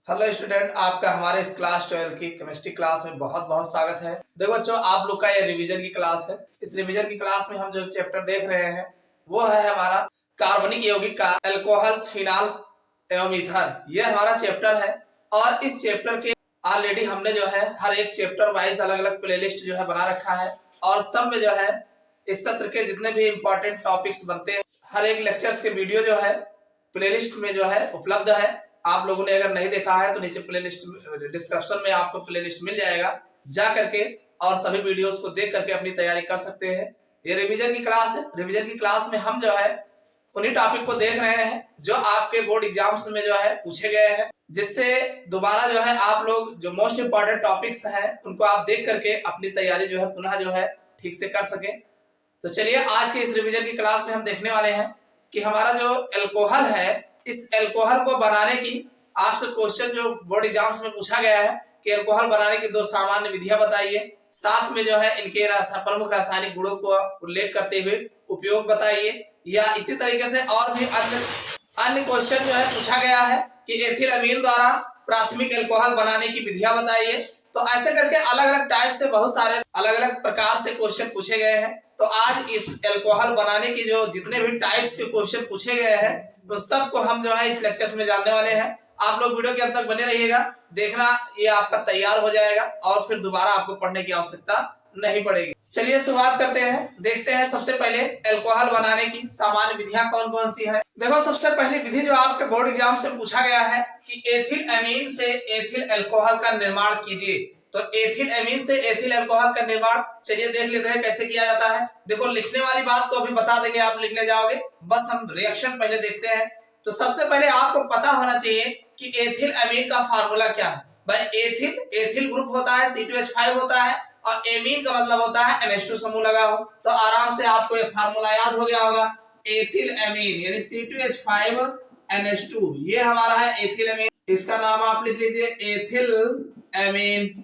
Hello student, आपका हमारे इस क्लास 12 की केमिस्ट्री क्लास में बहुत बहुत स्वागत है। देखो बच्चों, आप लोग का ये रिवीजन की क्लास है। इस रिवीजन की क्लास में हम जो चैप्टर देख रहे हैं वो है हमारा कार्बनिक यौगिक का अल्कोहल्स, फिनाल एवं ईथर। ये हमारा चैप्टर है और इस चैप्टर के ऑलरेडी हमने जो है हर एक चैप्टर वाइज अलग अलग प्लेलिस्ट जो है बना रखा है और सब में जो है इस सत्र के जितने भी इम्पोर्टेंट टॉपिक्स बनते हैं हर एक लेक्चर्स के वीडियो जो है प्लेलिस्ट में जो है उपलब्ध है। आप लोगों ने अगर नहीं देखा है तो नीचे प्लेलिस्ट डिस्क्रिप्शन में आपको प्लेलिस्ट मिल जाएगा, जा करके और सभी वीडियोस को देख करके अपनी तैयारी कर सकते हैं। ये रिवीजन की क्लास है। रिवीजन की क्लास में हम जो है उन्हीं टॉपिक को देख रहे हैं जो आपके बोर्ड एग्जाम्स में जो है पूछे गए हैं, जिससे दोबारा जो है आप लोग जो मोस्ट इंपॉर्टेंट टॉपिक्स हैं उनको आप देख करके अपनी तैयारी जो है पुनः जो है ठीक से कर सके। तो चलिए आज के इस रिवीजन की क्लास में हम देखने वाले हैं कि हमारा जो अल्कोहल है, इस अल्कोहल को बनाने की आपसे क्वेश्चन जो बोर्ड एग्जाम्स में पूछा गया है कि अल्कोहल बनाने की दो सामान्य विधियां बताइए, साथ में जो है इनके प्रमुख रासायनिक गुणों को उल्लेख करते हुए उपयोग बताइए, या इसी तरीके से और भी अन्य क्वेश्चन जो है पूछा गया है कि एथिल अमीन द्वारा प्राथमिक अल्कोहल बनाने की विधियां बताइए। तो ऐसे करके अलग अलग टाइप से बहुत सारे अलग अलग प्रकार से क्वेश्चन पूछे गए हैं। तो आज इस अल्कोहल बनाने की जो जितने भी टाइप्स के क्वेश्चन पूछे गए हैं तो सबको हम जो है इस लेक्चर में जानने वाले हैं। आप लोग वीडियो के अंत तक बने रहिएगा, देखना ये आपका तैयार हो जाएगा और फिर दोबारा आपको पढ़ने की आवश्यकता नहीं पड़ेगी। चलिए शुरुआत करते हैं, देखते हैं सबसे पहले अल्कोहल बनाने की सामान्य विधियां कौन कौन सी है। देखो, सबसे पहली विधि जो आपके बोर्ड एग्जाम से पूछा गया है कि एथिल अमीन से एथिल अल्कोहल का निर्माण कीजिए। तो एथिल अमीन से एथिल अल्कोहल का निर्माण चलिए देख लेते हैं कैसे किया जाता है। देखो, लिखने वाली बात तो अभी बता देंगे, आप लिख ले जाओगे, बस हम रिएक्शन पहले देखते हैं। तो सबसे पहले आपको पता होना चाहिए कि एथिल अमीन का फार्मूला क्या है। भाई एथिल ग्रुप होता है, C2H5 होता है, और एमीन का मतलब होता है NH2 समूह लगा हो। तो आराम से आपको ये फार्मूला याद हो गया होगा। एथिल अमीन यानी C2H5 NH2, ये हमारा है एथिल अमीन। इसका नाम आप लिख लीजिए एथिल अमीन।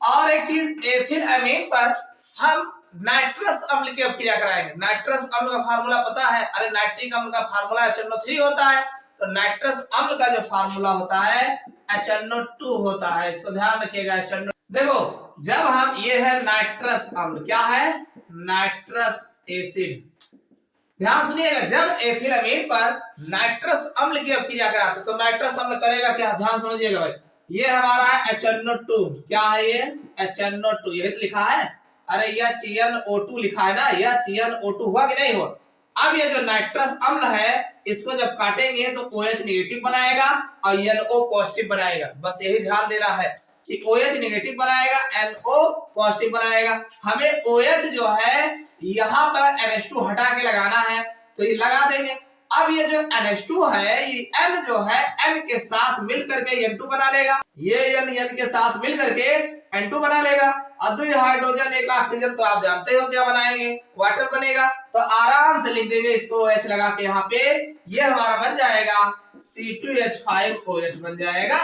और एक चीज, एथिल अमीन पर हम नाइट्रस अम्ल की अपक्रिया कराएंगे। नाइट्रस अम्ल का फार्मूला पता है? अरे नाइट्रिक अम्ल का फार्मूला HNO3 होता है, तो नाइट्रस अम्ल का जो फार्मूला होता है HNO2 होता है। इसको ध्यान रखिएगा, HNO। देखो, जब हम ये है नाइट्रस अम्ल, क्या है? Nitrous acid. ध्यान सुनिएगा, जब एथिल अमीन पर नाइट्रस अम्ल की अपक्रिया कराते तो नाइट्रस अम्ल करेगा क्या? ध्यान समझिएगा भाई। ये हमारा है HNO2। क्या है ये? HNO2। यही तो लिखा है। अरे यह CnO2 लिखा है ना, यह CnO2 हुआ कि नहीं हुआ? अब ये जो नाइट्रस अम्ल है इसको जब काटेंगे तो OH नेगेटिव बनाएगा और NO पॉजिटिव बनाएगा। बस यही ध्यान देना है कि OH नेगेटिव बनाएगा, NO पॉजिटिव बनाएगा। हमें OH जो है यहाँ पर NH2 हटा के लगाना है, तो ये लगा देंगे। अब ये जो NH2 है, ये N जो है N के साथ मिल करके N2 बना लेगा। ये N के साथ मिल करके N2 बना लेगा। और दो हाइड्रोजन एक ऑक्सीजन, तो आप जानते हो क्या बनाएंगे? वाटर बनेगा। तो आराम से लिख देंगे इसको OH लगा के यहाँ पे। ये हमारा बन जाएगा C2H5OH बन जाएगा,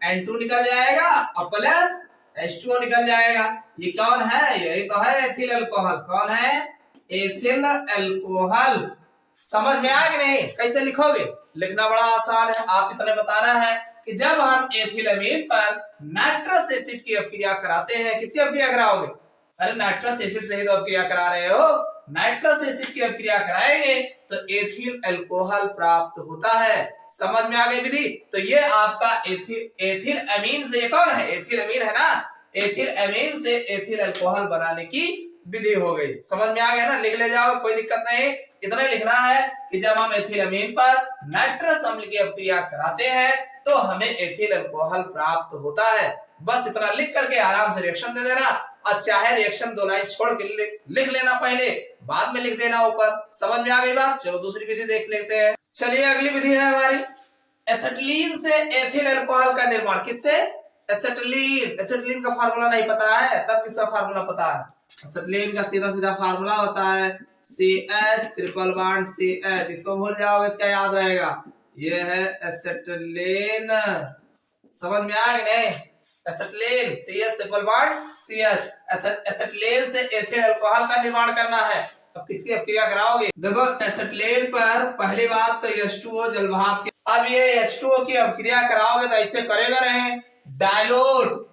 N2 निकल जाएगा और प्लस H2O निकल जाएगा। ये कौन है? यही तो है एथिल अल्कोहल। कौन है? Ethyl alcohol. समझ में आया कि नहीं? कैसे लिखोगे? लिखना बड़ा आसान है, आप इतना बताना है कि जब हम एथिल अमीन पर नाइट्रस एसिड की अपक्रिया कराते हैं, किसकी अपक्रिया कराओगे? अरे नाइट्रस एसिड से ही तो अपक्रिया करा रहे हो। नाइट्रस एसिड की अपक्रिया कराएंगे तो एथिल अल्कोहल प्राप्त होता है। समझ में आ गई विधि? तो ये आपका एथिल अमीन से, ये कौन है? एथिल अमीन है ना। एथिल अमीन से एथिल अल्कोहल बनाने की विधि हो गई। समझ में आ गया ना? लिख ले जाओ, कोई दिक्कत नहीं। इतना ही लिखना है कि जब हम एथिल अमीन पर नाइट्रस अम्ल की अपक्रिया कराते हैं तो हमें एथिल अल्कोहल प्राप्त होता है। बस इतना लिख करके आराम से रिएक्शन दे देना, और चाहे रिएक्शन दो लाइन छोड़ के लिख लेना, पहले बाद में लिख देना ऊपर। समझ में आ गई बात? चलो दूसरी विधि देख लेते हैं। चलिए अगली विधि है हमारी एसिटिलीन से एथिल अल्कोहल का निर्माण। किससे? एसिटिलीन। एसिटिलीन का फार्मूला नहीं पता है, तब किसका फार्मूला पता है? एसिटिलीन का सीधा सीधा फार्मूला होता है CH ट्रिपल बॉन्ड CH। इसको भूल जाओगे तो क्या याद रहेगा? ये है एसिटिलीन। समझ में आ गया नहीं? Acetylene CH triple bond CH। Acetylene से एथिल अल्कोहल का निर्माण करना है। अब किसकी अपक्रिया कराओगे? देखो, एसिटिलीन पर पहली बात तो H2O जल भाप के अब ये H2O की अभिक्रिया कराओगे तो ऐसे करेगा नहीं, डायलूट,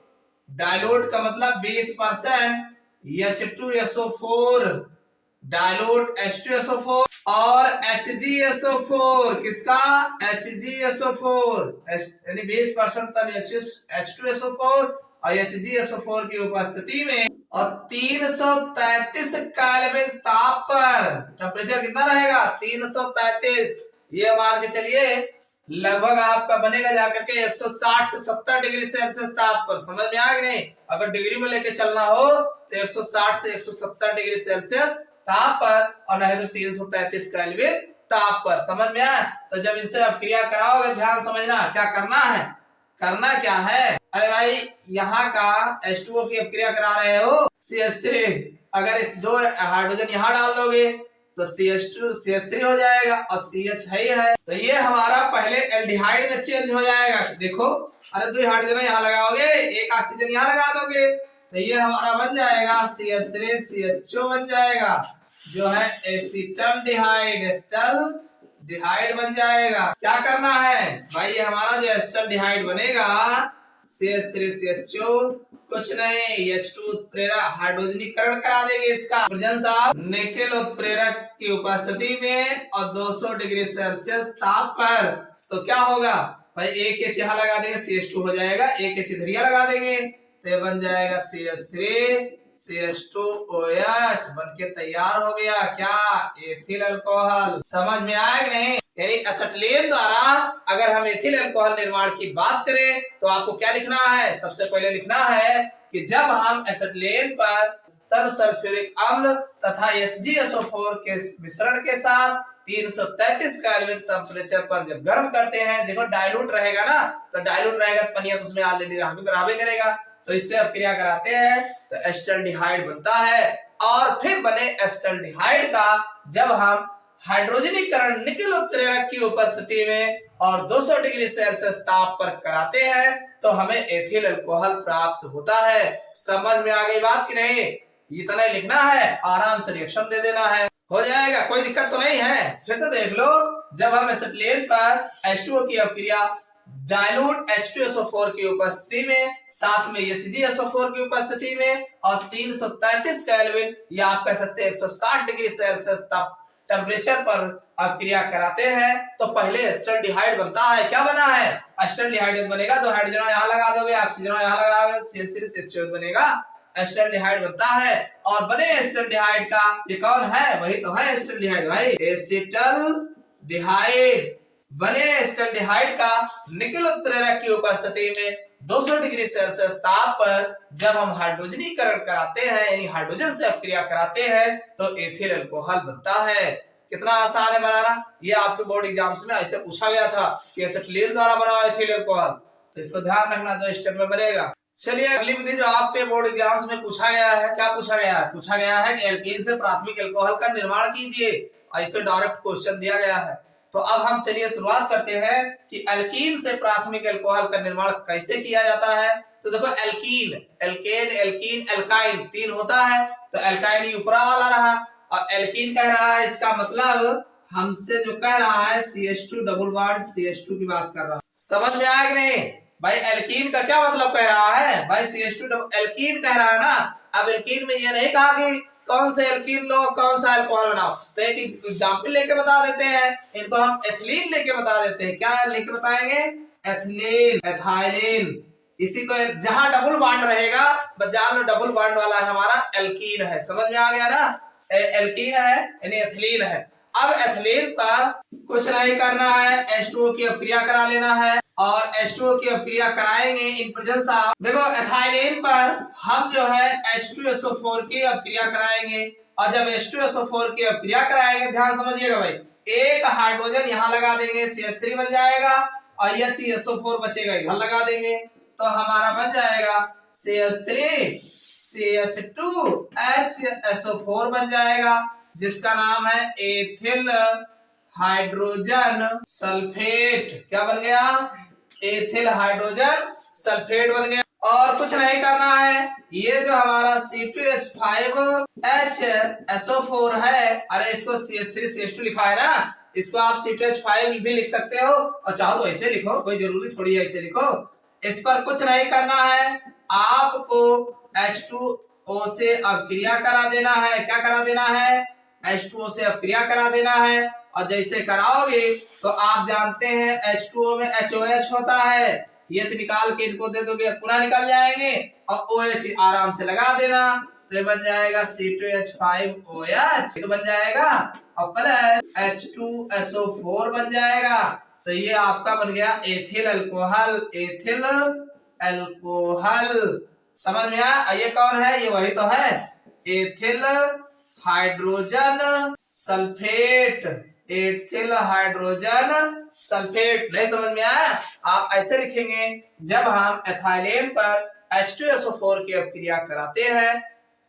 डायलूट का मतलब 20% H2SO4, डायलूट H2SO4 और HgSO4, किसका HgSO4 यानी 20% तब H2SO4 और HgSO4 की उपस्थिति में और 333 केल्विन ताप पर टेम्परेचर कितना रहेगा 333, ये मान के चलिए लगभग आपका बनेगा जाकर के 160 से 70 डिग्री सेल्सियस ताप पर। समझ में आ गया नहीं? अगर डिग्री में लेके चलना हो तो 160 से 170 डिग्री सेल्सियस ताप पर और नहीं तो 333 केल्विन ताप पर। समझ में आया? तो जब इनसे अभिक्रिया कराओगे ध्यान समझना क्या करना है, करना क्या है। अरे भाई यहाँ का H2O की अभिक्रिया करा रहे हो CH3, अगर इस दो हाइड्रोजन यहाँ डाल दोगे तो CH2 CH3 हो जाएगा और CH है ही है, तो ये हमारा पहले एल्डिहाइड में चेंज हो जाएगा। देखो अरे दो हाइड्रोजन यहाँ लगाओगे, एक ऑक्सीजन यहाँ लगा दोगे तो ये हमारा बन जाएगा CH3 CHO बन जाएगा, जो है एसिटल्डिहाइड, एसिटल्डिहाइड बन जाएगा। क्या करना है भाई, ये हमारा जो एसिटल्डिहाइड बनेगा CH3CHO कुछ नहीं, H2 उत्प्रेरक हाइड्रोजनीकरण करा देंगे इसका प्रेजेंस ऑफ निकेल उत्प्रेरक की उपस्थिति में और 200 डिग्री सेल्सियस ताप पर। तो क्या होगा भाई, एक H यहाँ लगा देंगे CH2 हो जाएगा, एक H इधर लगा देंगे तो बन जाएगा CH3 CH2OH बन के तैयार हो गया क्या, एथिल अल्कोहल। समझ में आया कि नहीं? यानी एसिटिलीन द्वारा अगर हम एथिल अल्कोहल निर्माण की बात करें तो आपको क्या लिखना है, सबसे पहले लिखना है कि जब हम एसिटिलीन पर तब सल्फ्यूरिक अम्ल तथा HgSO4 के मिश्रण के साथ 333 केल्विन टेम्परेचर पर जब गर्म करते हैं, देखो डाइल्यूट रहेगा ना, तो डाइल्यूट रहेगा तो पनिया तो उसमें ऑलरेडी बराबर करेगा, तो इससे अभिक्रिया कराते हैं तो एसिटल्डिहाइड बनता है। और फिर बने एसिटल्डिहाइड का जब हम हाइड्रोजनीकरण निकेल उत्प्रेरक की उपस्थिति में और 200 डिग्री सेल्सियस ताप पर कराते हैं तो हमें एथिल अल्कोहल प्राप्त होता है। समझ में आ गई बात कि नहीं? इतना ही लिखना है, आराम से रिएक्शन दे देना है, हो जाएगा, कोई दिक्कत तो नहीं है। फिर से देख लो, जब हम एसिटिलीन पर H2O की अभिक्रिया डाइल्यूट H2SO4 की उपस्थिति में, साथ में HgSO4 की उपस्थिति में और 333 केल्विन या आप कह सकते हैं 160 डिग्री सेल्सियस टेम्परेचर पर अभिक्रिया कराते हैं तो पहले एसिटल्डिहाइड बनता है। क्या बना है? एसिटल्डिहाइड बनेगा, दो हाइड्रोजन यहाँ लगा दोगे, ऑक्सीजन यहाँ लगा दोगे, CH3CHO बनेगा, एसिटल्डिहाइड बनता है। और बने एसिटल्डिहाइड का ये कौन है, वही तो है एसिटल्डिहाइड भाई, एसिटल्डिहाइड। बने एसिटल्डिहाइड का निकेल उत्प्रेरक की उपस्थिति में 200 डिग्री सेल्सियस ताप पर जब हम हाइड्रोजनीकरण कराते हैं यानी हाइड्रोजन से अभिक्रिया कराते हैं तो एथिल अल्कोहल बनता है। कितना आसान है बनाना, ये आपके बोर्ड एग्जाम्स में ऐसे पूछा गया था कि एसिटिलीन द्वारा बना हुआ एथिल अल्कोहल, तो इसको ध्यान रखना, दो स्टेप में बनेगा। चलिए अगली विधि जो आपके बोर्ड एग्जाम्स में पूछा गया है, क्या पूछा गया है? पूछा गया है कि एल्कीन से प्राथमिक अल्कोहल का निर्माण कीजिए, ऐसे डायरेक्ट क्वेश्चन दिया गया है। तो अब हम चलिए शुरुआत करते हैं कि एल्कीन से प्राथमिक अल्कोहल का निर्माण कैसे किया जाता है। तो देखो एल्कीन, एल्केन, एल्कीन, एल्काइन तीन होता है, तो एल्काइन ही ऊपरा वाला रहा और एल्कीन कह रहा है, इसका मतलब हमसे जो कह रहा है CH2 डबल बॉन्ड CH2 की बात कर रहा है। समझ में आया कि नहीं भाई? एल्कीन का क्या मतलब कह रहा है भाई, CH2 डबल एल्कीन कह रहा है ना। अब एल्कीन में ये नहीं कहा कि कौन से एल्कीन लो कौन सा अल्कोहल बनाओ, तो एक एग्जांपल लेके बता देते हैं, इनको हम एथिलीन लेके बता देते हैं। क्या लेके बताएंगे? Ethylene, ethylene. इसी को जहां डबल बॉन्ड रहेगा बस जान लो डबल बॉन्ड वाला है हमारा एल्कीन है। समझ में आ गया ना? एल्कीन है यानी एथिलीन है। अब एथिलीन पर कुछ नहीं करना है, H2O की अभिक्रिया करा लेना है और H2O की अभिक्रिया कराएंगे इन प्रेजेंस ऑफ, देखो एथाइलिन पर हम जो है H2SO4 की अभिक्रिया कराएंगे और जब H2SO4 की अभिक्रिया कराएंगे ध्यान समझिएगा भाई, एक हाइड्रोजन यहाँ लगा देंगे CH3 बन जाएगा और HgSO4 बचेगा इधर लगा देंगे तो हमारा बन जाएगा CH3 CH2 HSO4 बन जाएगा, जिसका नाम है एथिल हाइड्रोजन सल्फेट। क्या बन गया? एथिल हाइड्रोजन सल्फेट बन गया। और कुछ नहीं करना है, ये जो हमारा C2H5HSO4 है, अरे इसको CH3CH2 लिखा है ना, इसको आप C2H5 भी लिख सकते हो और चाहो तो ऐसे लिखो, कोई जरूरी थोड़ी है ऐसे लिखो। इस पर कुछ नहीं करना है, आपको H2O से अपक्रिया करा देना है। क्या करा देना है? H2O से अपक्रिया करा देना है। और जैसे कराओगे तो आप जानते हैं H2O में HOH होता है, H निकाल के इनको दे दोगे, पुनः निकल जाएंगे और OH आराम से लगा देना, तो ये बन जाएगा C2H5OH, तो बन जाएगा और प्लस H2SO4 बन जाएगा। तो ये आपका बन गया एथिल अल्कोहल। एथिल अल्कोहल समझ में आया? ये कौन है? ये वही तो है, ethyl hydrogen sulphate. Ethyl hydrogen sulphate. नहीं समझ में आया? आप ऐसे लिखेंगे, जब हम एथाइलेन पर H2SO4 की अपक्रिया कराते हैं,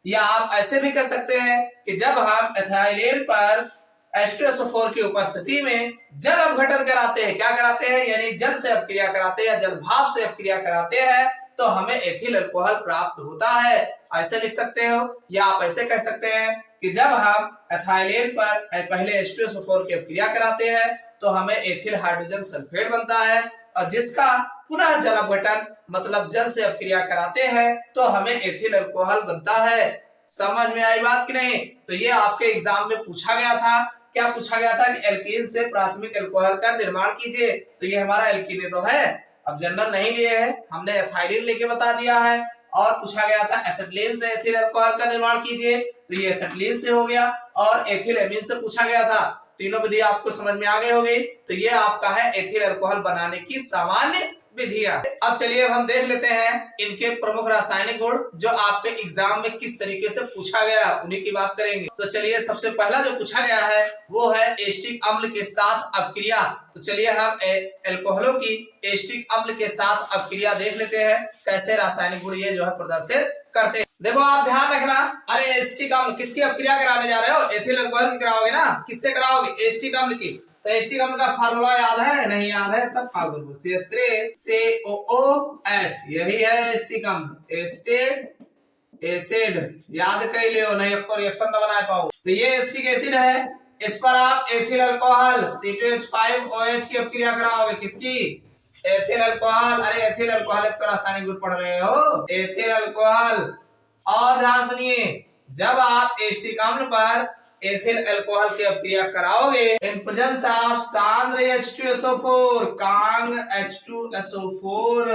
या आप ऐसे भी कर सकते हैं कि जब हम एथाइलेन पर H2SO4 की उपस्थिति में जल अपघटन कराते हैं। क्या कराते हैं? यानी जल से अपक्रिया कराते हैं, जल भाप से अपक्रिया कराते हैं, तो हमें एथिल अल्कोहल प्राप्त होता है। ऐसे लिख सकते हो, या आप ऐसे कह सकते हैं कि जब हम एथाइलेन पर पहले H2SO4 की अपक्रिया कराते हैं तो हमें एथिल हाइड्रोजन सल्फेट बनता है, और जिसका पुनः जल अपघटन मतलब जल से अपक्रिया कराते हैं तो हमें एथिल अल्कोहल बनता है। समझ में आई बात कि नहीं? तो ये आपके एग्जाम में पूछा गया था। क्या पूछा गया था? कि एल्कीन से प्राथमिक अल्कोहल का निर्माण कीजिए। तो ये हमारा एल्कीन तो है, अब जनरल नहीं लिए हैं, हमने एथाइलिन लेके बता दिया है। और पूछा गया था एसिटिलीन से एथिल अल्कोहल का निर्माण कीजिए, तो ये एसिटिलीन से हो गया। और एथिल एमीन से पूछा गया था। तीनों विधि आपको समझ में आ गई होगी। तो ये आपका है एथिल अल्कोहल बनाने की सामान्य विधियां। अब चलिए हम देख लेते हैं इनके प्रमुख रासायनिक गुण, जो आपके एग्जाम में किस तरीके से पूछा गया, उन्हीं की बात करेंगे। तो चलिए सबसे पहला जो पूछा गया है वो है एस्टिक अम्ल के साथ अपक्रिया। तो चलिए हम अल्कोहलों की एस्टिक अम्ल के साथ अपक्रिया देख लेते हैं, कैसे रासायनिक गुण ये जो है प्रदर्शित करते हैं। देखो आप ध्यान रखना, अरे एस्टिक अम्ल किसकी अपक्रिया कराने जा रहे हो? एथिल अल्कोहल की कराओगे ना, किससे कराओगे? एस्टिक अम्ल की। तो एस्टिक अम्ल का फार्मूला याद है? नहीं याद है? तब फार्मूला CH3COOH, यही है एस्टिक अम्ल। एस्टेट एसिड याद कर लियो, नहीं आपको रिएक्शन न बना पाओ। तो ये एस्टिक एसिड है, इस पर आप एथिल अल्कोहल C2H5OH की अपक्रिया कराओगे। किसकी? Ethyl alcohol. अरे एथिल अल्कोहल एक तो रासायनिक गुण पढ़ रहे हो, एथिल अल्कोहल। और ध्यान सुनिए, जब आप एस्टिक अम्ल पर एथिल अल्कोहल की अपक्रिया कराओगे इन प्रेजेंस ऑफ सांद्र H2SO4, कांग H2SO4,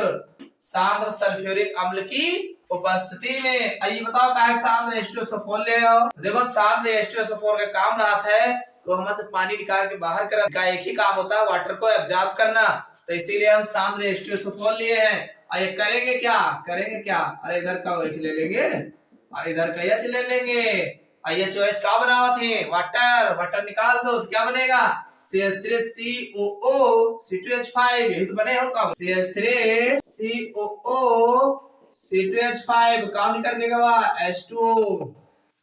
सांद्र सल्फ्यूरिक अम्ल की उपस्थिति में। आइए बताओ क्या है सांद्र H2SO4 ले आओ। देखो सांद्र H2SO4 का काम रहा है तो हमें से पानी निकाल के बाहर करना का एक ही काम होता है, वाटर को एब्जॉर्ब करना। तो इसीलिए हम सांद्र H2SO4 लिए हैं। और ये करेंगे क्या? करेंगे क्या? अरे इधर का OH ले लेंगे और इधर का H ले लेंगे। HOH का बनावा थे? वाटर। वाटर निकाल दो तो क्या बनेगा? CH3COO C2H5, यही तो बने हो काम। CH3COO C2H5 काम निकल के गवा H2O।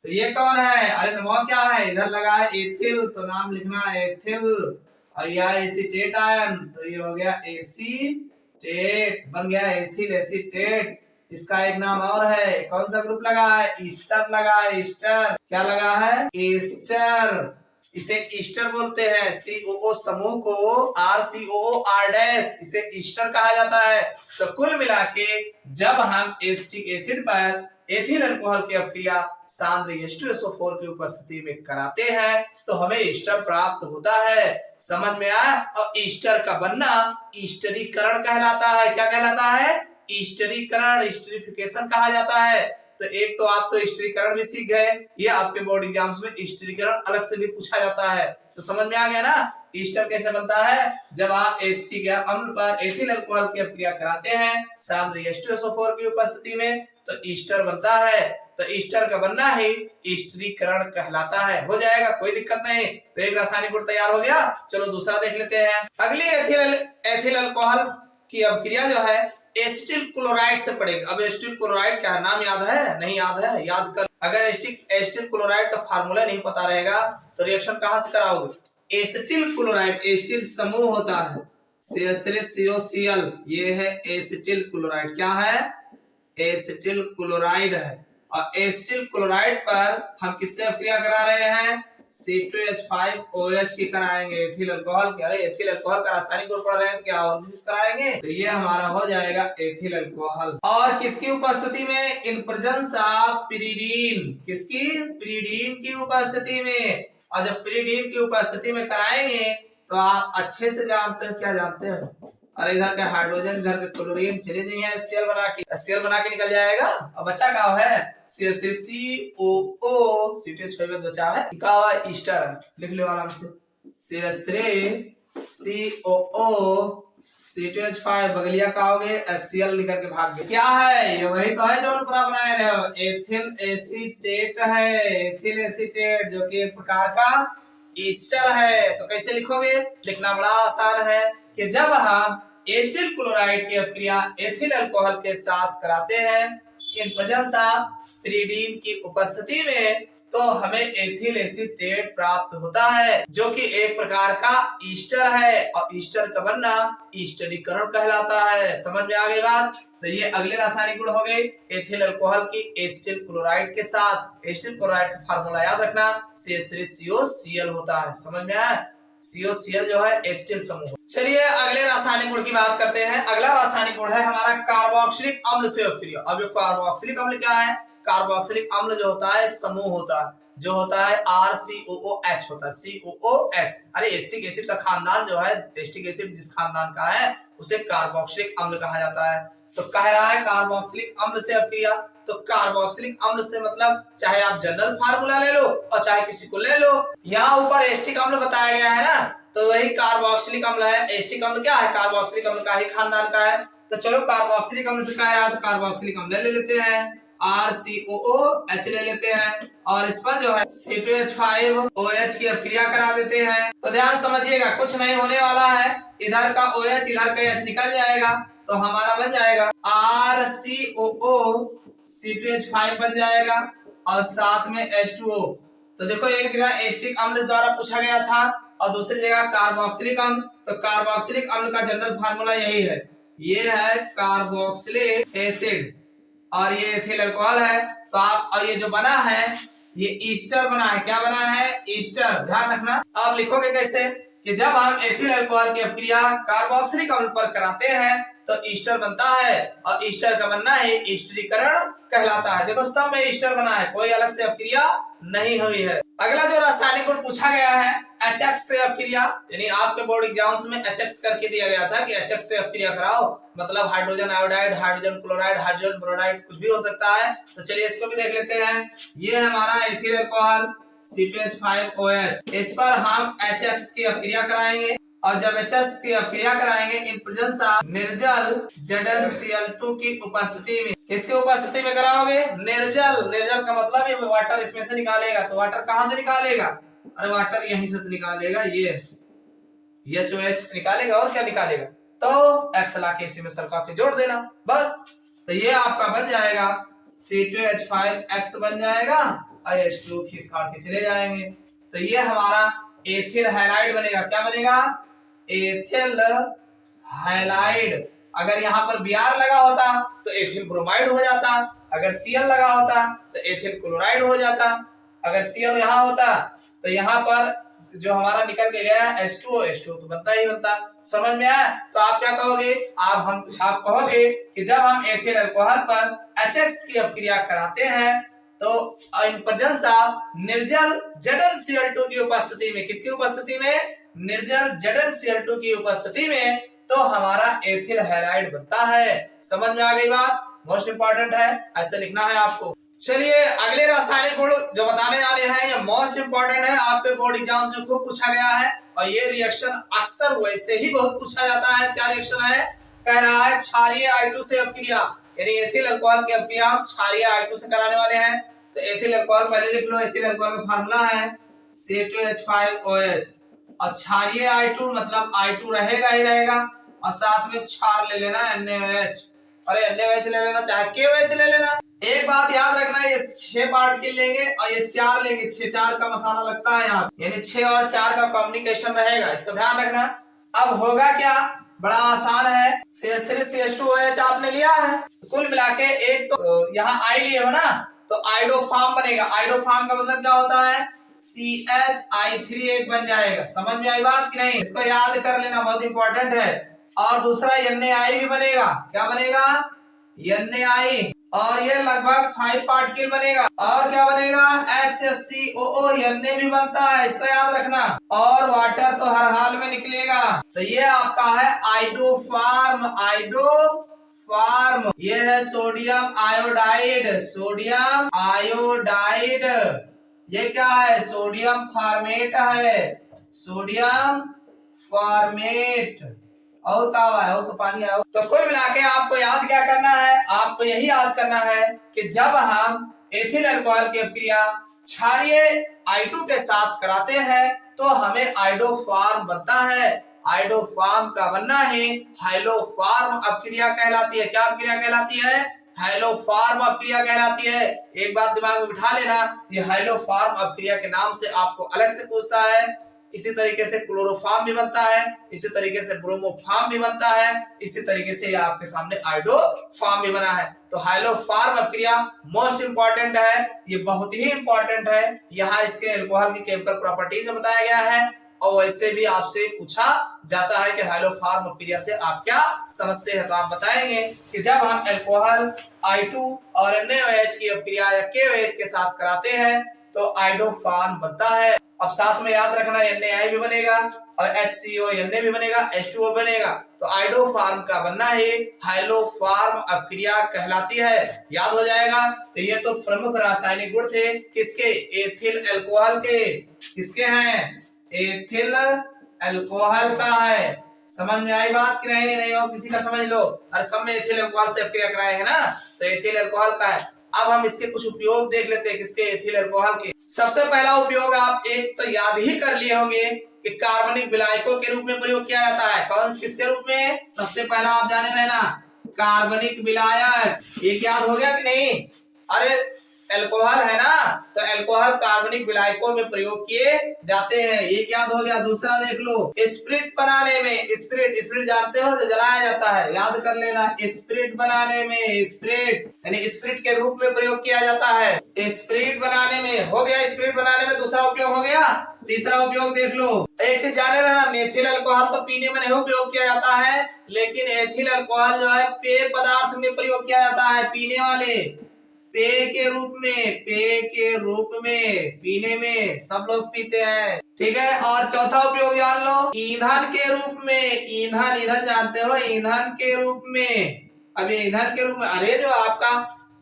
तो ये कौन है? अरे नाम क्या है? इधर लगा है एथिल, तो नाम लिखना है एथिल। और यह एसीटेट आयन, तो ये हो गया एसीटेट, बन गया एथिल एसीटेट। इसका एक नाम और है, कौन सा ग्रुप लगा है? ईस्टर लगा है। ईस्टर क्या लगा है? ईस्टर। इसे ईस्टर बोलते हैं। COO समूह को RCOOR' इसे ईस्टर कहा जाता है। तो कुल मिला के जब हम एसिटिक एसिड पर एथिल अल्कोहल की अपक्रिया सांद्र H2SO4 की उपस्थिति में कराते हैं तो हमें ईस्टर प्राप्त होता है। समझ में आया? और ईस्टर का बनना ईस्टरीकरण कहलाता है। क्या कहलाता है? ईस्टरीकरण, ईस्टरीफिकेशन कहा जाता है। तो एक तो आप तो ईस्टरीकरण भी सीख गए, ये आपके बोर्ड एग्जाम्स में ईस्टरीकरण अलग से भी पूछा जाता है। तो समझ में आ गया ना ईस्टर कैसे बनता है? जब आप एसिटिक अम्ल पर एथिल अल्कोहल की अपक्रिया कराते हैं सांद्र H2SO4 की उपस्थिति में तो ईस्टर बनता है। तो ईस्टर का बनना ही ईस्टरीकरण कहलाता है। हो जाएगा, कोई दिक्कत नहीं। तो एक रासायनिक गुण तैयार हो गया। चलो दूसरा देख लेते हैं। अगली एथिल अल्कोहल की अपक्रिया जो है एसिटिल क्लोराइड से पड़ेगी। अब एसिटिल क्लोराइड क्या नाम याद है? नहीं याद है? याद कर। अगर एसिटिल क्लोराइड का फार्मूला नहीं पता रहेगा तो रिएक्शन कहां से कराओगे? एसिटिल क्लोराइड, एसिटिल समूह होता है CH3COCl, ये है एसिटिल क्लोराइड। क्या है? एसिटिल क्लोराइड है। और एसिटिल क्लोराइड पर हम किससे अपक्रिया करा रहे हैं? C2H5OH की कराएंगे एथिल अल्कोहल के। अरे एथिल अल्कोहल का रासायनिक गुण पढ़ रहे हैं तो क्या और चीज कराएंगे, तो ये हमारा हो जाएगा एथिल अल्कोहल। और किसकी उपस्थिति में, इन प्रेजेंस ऑफ पिरिडीन, किसकी, पिरिडीन की उपस्थिति में। और जब पिरिडीन की उपस्थिति में कराएंगे तो आप अच्छे से जानते हो, क्या जानते हो, और इधर का हाइड्रोजन इधर का क्लोरीन चले जाइए HCl बना के निकल जाएगा। अब बचा क्या है, CH3COO, C2H5 बचा है, क्या हुआ ईस्टर, लिख लो आराम से, CH3COO C2H5 बगलिया का हो गए HCl निकल के भाग गए। क्या है ये, वही तो है जो पूरा बनाए रहे हो, एथिल एसीटेट है, एथिल एसीटेट जो कि एक प्रकार का ईस्टर है। तो कैसे लिखोगे, लिखना बड़ा आसान है कि जब हम एसिटिल क्लोराइड की अपक्रिया एथिल अल्कोहल के साथ कराते हैं इन प्रेजेंस ऑफ पिरिडीन की उपस्थिति में, तो हमें एथिल एसीटेट प्राप्त होता है जो कि एक प्रकार का ईस्टर है, और ईस्टर का बनना ईस्टरीकरण कहलाता है। समझ में आ गई बात। तो ये अगले रासायनिक गुण हो गए एथिल अल्कोहल की एसिटिल क्लोराइड के साथ। एसिटिल क्लोराइड का फार्मूला याद रखना, CH3COCl होता है। समझ में आया, COCl जो है एसिटिल समूह। चलिए अगले रासायनिक गुण की बात करते हैं। अगला रासायनिक गुण है हमारा कार्बोक्सिलिक अम्ल से अपक्रिया। अब ये कार्बोक्सिलिक अम्ल क्या है, कार्बोक्सिलिक अम्ल जो होता है समूह होता है, जो होता है RCOOH होता है, COOH। अरे एसिटिक एसिड का खानदान जो है, एसिटिक एसिड जिस खानदान का है उसे कार्बोक्सिलिक अम्ल कहा जाता है। तो कह रहा है कार्बोक्सिलिक अम्ल से अपक्रिया, तो कार्बोक्सिलिक अम्ल से मतलब चाहे आप जनरल फार्मूला ले लो और चाहे किसी को ले लो, यहाँ ऊपर एसिटिक अम्ल बताया गया है ना, तो वही कार्बोक्सिलिक अम्ल है। एसिटिक अम्ल क्या है, कार्बोक्सिलिक अम्ल का ही खानदान का है। तो चलो कार्बोक्सिलिक अम्ल से कह रहा है तो कार्बोक्सिलिक अम्ल ले लेते हैं, RCOOH ले लेते हैं, और इस पर जो है C2H5OH की अपक्रिया करा देते हैं। तो ध्यान समझिएगा, कुछ नहीं होने वाला है, इधर का OH इधर का H निकल जाएगा, तो हमारा बन जाएगा RCOO C2H5 बन जाएगा, और साथ में H2O। तो देखो एक जगह एसिटिक अम्ल द्वारा पूछा गया था और दूसरी जगह कार्बोक्सिलिक अम्ल, तो कार्बोक्सिलिक अम्ल का जनरल फार्मूला यही है, ये है कार्बोक्सिलिक एसिड और ये एथिल अल्कोहल है। तो आप, और ये जो बना है ये ईस्टर बना है, क्या बना है, ईस्टर। ध्यान रखना, आप लिखोगे कैसे कि जब हम एथिल अल्कोहल की अपक्रिया कार्बोक्सिलिक अम्ल पर कराते हैं तो ईस्टर बनता है, और ईस्टर का बनना है ईस्टरीकरण कहलाता है। देखो सब में ईस्टर बना है, कोई अलग से अपक्रिया नहीं हुई है। अगला जो रासायनिक गुण पूछा गया है HX से अपक्रिया, यानी आपके बोर्ड एग्जाम्स में HX करके दिया गया था कि HX से अपक्रिया कराओ, मतलब hydrogen iodide, hydrogen chloride, hydrogen bromide, कुछ भी हो सकता है। तो चलिए इसको भी देख लेते हैं। ये हमारा एथिल अल्कोहल C2H5OH, इस पर हम HX की अपक्रिया कराएंगे, और जब HX की अपक्रिया कराएंगे इन प्रेजेंस ऑफ निर्जल ZnCl2 की उपस्थिति में, किसकी उपस्थिति में कराओगे, निर्जल। निर्जल का मतलब ये वाटर इसमें से निकालेगा, तो वाटर कहां से निकालेगा, अरे वाटर यहीं से तो निकालेगा, ये HOH निकालेगा, और क्या निकालेगा, तो X ला के इसी में सरका के जोड़ देना बस। तो ये आपका बन जाएगा C2H5X बन जाएगा, और H2 खींच काट के चले जाएंगे। तो ये हमारा एथिल हैलाइड बनेगा। क्या बनेगा, एथिल हैलाइड। अगर यहाँ पर Br लगा होता तो एथिल ब्रोमाइड हो जाता, अगर Cl लगा होता तो एथिल क्लोराइड हो जाता, अगर Cl यहाँ होता तो यहाँ पर जो हमारा निकल के गया है H2O तो बनता ही बनता। समझ में आया। तो आप क्या कहोगे, आप कहोगे कि जब हम एथिल अल्कोहल पर HX की अपक्रिया कराते हैं तो इन प्रेजेंस ऑफ निर्जल ZnCl2 की उपस्थिति में, किसकी उपस्थिति में, निर्जल ZnCl2 की उपस्थिति में, तो हमारा एथिल हैलाइड बनता है। समझ में आ गई बात, मोस्ट इंपॉर्टेंट है, ऐसे लिखना है आपको। चलिए अगले रासायनिक गुण जो बताने वाले हैं ये मोस्ट इंपॉर्टेंट है, आपके बोर्ड एग्जाम्स में खूब पूछा गया है, और ये रिएक्शन अक्सर वैसे ही बहुत पूछा जाता है। क्या रिएक्शन है, कह रहा है क्षारीय I2 से अपक्रिया, यानी एथिल अल्कोहल की अपक्रिया हम क्षारीय I2 से कराने वाले हैं। तो एथिल अल्कोहल पहले लिख लो, एथिल अल्कोहल का फार्मूला है C2H5OH, और क्षारीय I2 मतलब I2 रहेगा ही रहेगा, और साथ में क्षार ले लेना NaOH, अरे NaOH ले लेना चाहे KOH ले लेना। एक बात याद रखना, ये 6 पार्टिकल लेंगे और ये 4 लेंगे, 6-4 का मसाला लगता है यहाँ, यानी 6 और 4 का कॉम्बिनेशन रहेगा, इसको ध्यान रखना। अब होगा क्या, बड़ा आसान है, CH3CH2OH आपने लिया है, कुल मिला के एक तो यहाँ I लिए हो ना, तो आइडोफार्म बनेगा। आइडोफार्म का मतलब क्या होता है, CH3 एक बन जाएगा। समझ में आई बात कि नहीं? इसको याद कर लेना, बहुत इंपॉर्टेंट है। और दूसरा NaI भी बनेगा। क्या बनेगा? NaI। और ये लगभग 5 पार्टिकल बनेगा। और क्या बनेगा? HCOO, Na भी बनता है, इसको याद रखना। और वाटर तो हर हाल में निकलेगा। तो ये आपका है आइडोफार्म। आइडोफार्म ये है सोडियम आयोडाइड। सोडियम आयोडाइड ये क्या है? सोडियम फॉर्मेट है। Sodium format. और क्या हुआ है? और तो पानी आया। तो कुल मिला के आपको याद क्या करना है? आपको यही याद करना है कि जब हम एथिल अल्कोहल की अपक्रिया क्षारीय I2 के साथ कराते हैं तो हमें आइडोफार्म बनता है। आइडोफार्म का बनना है हाइलोफार्म अपक्रिया कहलाती है। क्या अपक्रिया कहलाती है? हाइलोफार्म अपक्रिया कहलाती है। एक बात दिमाग में बिठा लेना, ये हाइलोफार्म अपक्रिया के नाम से आपको अलग से पूछता है। इसी तरीके से क्लोरोफार्म भी बनता है, इसी तरीके से ब्रोमोफार्म भी बनता है, इसी तरीके से आपके सामने आइडोफार्म भी बना है। तो हाइलोफार्म अपक्रिया मोस्ट इंपॉर्टेंट है, ये बहुत ही इंपॉर्टेंट है। यहाँ इसके अल्कोहल की केमिकल प्रॉपर्टीज में बताया गया है और वैसे भी आपसे पूछा जाता है कि हाइलोफार्म अपक्रिया से आप क्या समझते हैं। तो आप बताएंगे कि जब हम अल्कोहल I2 और NaOH की अपक्रिया या KOH के साथ कराते हैं तो आइडोफार्म बनता है। अब साथ में याद रखना NaI भी बनेगा और HCO Na भी बनेगा, H2O बनेगा। तो आइडोफार्म का बनना है हाइलोफार्म अपक्रिया कहलाती है। याद हो जाएगा। तो ये तो प्रमुख रासायनिक गुण थे किसके? एथिल अल्कोहल के। किसके हैं? एथिल अल्कोहल का है। समझ में आई बात कि नहीं? नहीं हो किसी का समझ लो। और सब में एथिल अल्कोहल से अपक्रिया कराए है ना, तो एथिल अल्कोहल का है। अब हम इसके कुछ उपयोग देख लेते हैं। किसके? एथिल अल्कोहल के। सबसे पहला उपयोग आप एक तो याद ही कर लिए होंगे कि कार्बनिक विलायकों के रूप में प्रयोग किया जाता है। कौन किसके रूप में? सबसे पहला आप जाने रहना, कार्बनिक विलायक। ये याद हो गया कि नहीं? अरे अल्कोहल है ना, तो अल्कोहल कार्बनिक विलायकों में प्रयोग किए जाते हैं। ये याद हो गया। दूसरा देख लो, स्पिरिट बनाने में। स्पिरिट जानते हो जो जलाया जाता है, याद कर लेना। स्पिरिट बनाने में, स्पिरिट यानी स्पिरिट के रूप में प्रयोग किया जाता है। स्पिरिट बनाने में हो गया। स्पिरिट बनाने में दूसरा उपयोग हो गया। तीसरा उपयोग देख लो, एक चीज जाने रहना, मेथिल अल्कोहल तो पीने में नहीं उपयोग किया जाता है, लेकिन एथिल अल्कोहल जो है पेय पदार्थ में प्रयोग किया जाता है। पीने वाले पेय के रूप में, पेय के रूप में, पीने में सब लोग पीते हैं। ठीक है। और चौथा उपयोग जान लो, ईंधन के रूप में। ईंधन जानते हो, ईंधन के रूप में। अब ये ईंधन के रूप में, अरे जो आपका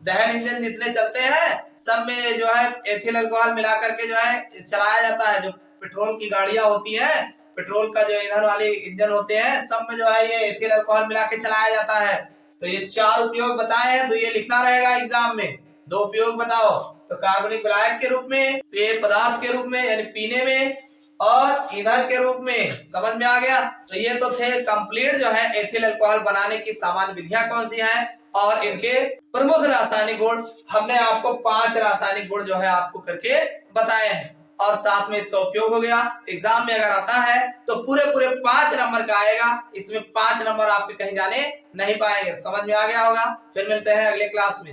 दहन इंजन जितने चलते हैं सब में जो है एथिल अल्कोहल मिला करके जो है चलाया जाता है। जो पेट्रोल की गाड़ियां होती है, पेट्रोल का जो ईंधन वाले इंजन होते हैं सब में जो है ये एथिल अल्कोहल मिला के चलाया जाता है। तो ये 4 उपयोग बताए हैं, तो ये लिखना रहेगा एग्जाम में। 2 उपयोग बताओ, तो कार्बनिक विलायक के रूप में, पेय पदार्थ के रूप में यानी पीने में, और ईंधन के रूप में। समझ में आ गया। तो ये तो थे कंप्लीट जो है एथिल अल्कोहल बनाने की सामान्य विधियां कौन सी हैं और इनके प्रमुख रासायनिक गुण। हमने आपको 5 रासायनिक गुण जो है आपको करके बताए हैं और साथ में इसका उपयोग हो गया। एग्जाम में अगर आता है तो पूरे 5 नंबर का आएगा। इसमें 5 नंबर आपके कहीं जाने नहीं पाएंगे। समझ में आ गया होगा। फिर मिलते हैं अगले क्लास में।